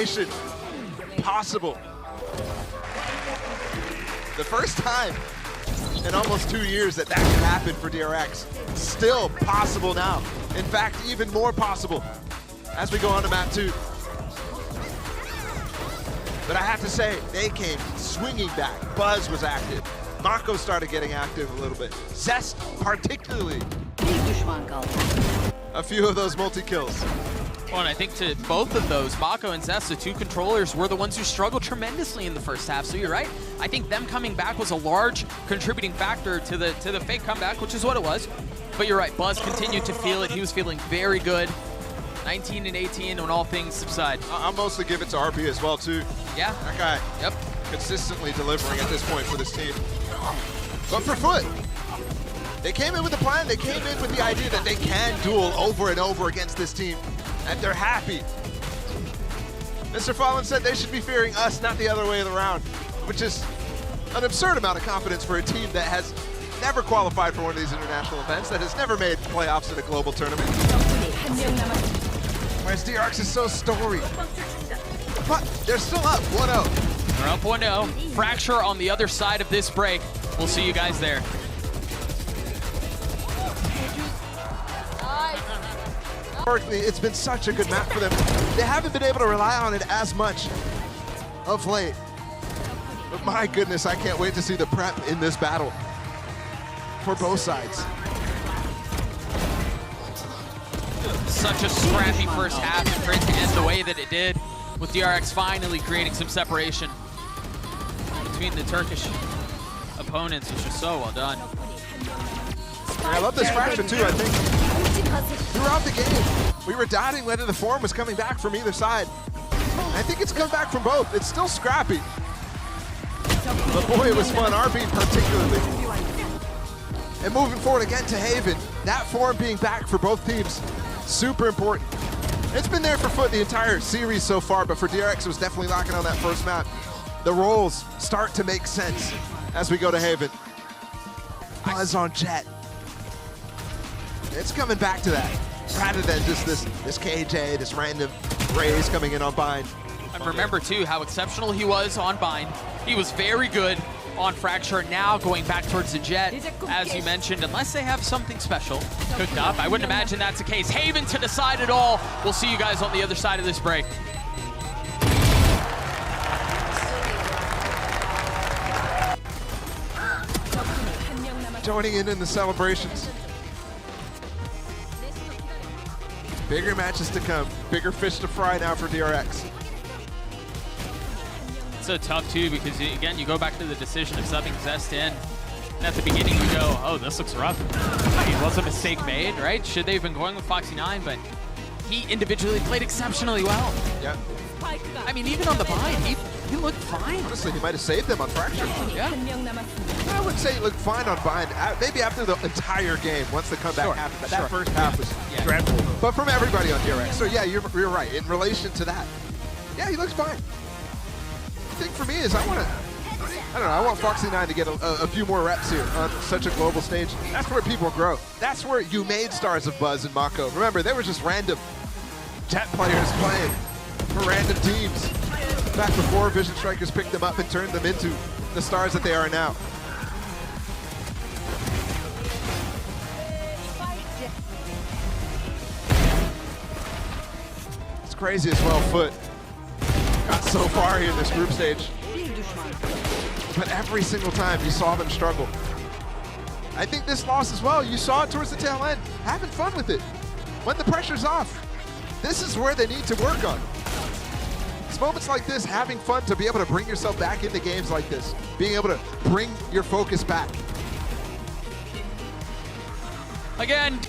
elimination possible. The first time in almost 2 years that can happen for DRX. Still possible now. In fact, even more possible as we go on to map 2. But I have to say, they came swinging back. Buzz was active. Mako started getting active a little bit. Zest particularly. A few of those multi-kills. Well, and I think to both of those, Mako and Zest, the two controllers, were the ones who struggled tremendously in the first half. So you're right. I think them coming back was a large contributing factor to the fake comeback, which is what it was. But you're right, Buzz continued to feel it. He was feeling very good. 19 and 18 when all things subside. I'll mostly give it to RB as well, too. Yeah. That guy, yep, consistently delivering at this point for this team. But for FUT, they came in with a plan. They came in with the idea that they can duel over and over against this team, and they're happy. Mr. Fallen said they should be fearing us, not the other way around, which is an absurd amount of confidence for a team that has never qualified for one of these international events, that has never made playoffs in a global tournament. Whereas DRX is so storied. But they're still up 1-0. They're up 1-0. Fracture on the other side of this break. We'll see you guys there. Historically, it's been such a good map for them. They haven't been able to rely on it as much of late. But my goodness, I can't wait to see the prep in this battle for both sides. Such a scrappy first half, and for it to end the way that it did, with DRX finally creating some separation between the Turkish opponents, which is so well done. I love this fraction too. I think throughout the game, we were doubting whether the form was coming back from either side. I think it's come back from both. It's still scrappy. But boy, it was fun, RB particularly. And moving forward again to Haven, that form being back for both teams, super important. It's been there for FUT the entire series so far, but for DRX it was definitely lacking on that first map. The roles start to make sense as we go to Haven. Buzz on Jet. It's coming back to that, rather than just this KJ, this random Raze coming in on Bind. And remember too how exceptional he was on Bind. He was very good on Fracture, now going back towards the Jet, as you mentioned, unless they have something special cooked up. I wouldn't imagine that's the case. Haven to decide it all. We'll see you guys on the other side of this break. Joining in the celebrations. Bigger matches to come, bigger fish to fry now for DRX. So tough too, because again, you go back to the decision of subbing Zest in, and at the beginning you go, oh, this looks rough. I mean, was a mistake made, right? Should they have been going with Foxy9? But he individually played exceptionally well. Yeah. I mean, even on the Bind, he looked fine. Honestly, he might have saved them on Fracture. Yeah. I would say he looked fine on Bind, maybe after the entire game, once the comeback happened. But that first half was dreadful. But from everybody on DRX. So yeah, you're right. In relation to that, yeah, he looks fine. The thing for me is I want Foxy9 to get a few more reps here on such a global stage. That's where people grow. That's where you made stars of Buzz and Mako. Remember, they were just random Jet players playing for random teams back before Vision Strikers picked them up and turned them into the stars that they are now. It's crazy as well, FUT got so far here in this group stage, but every single time you saw them struggle. I think this loss as well, you saw it towards the tail end, having fun with it. When the pressure's off, this is where they need to work on. It's moments like this, having fun, to be able to bring yourself back into games like this, being able to bring your focus back. Again,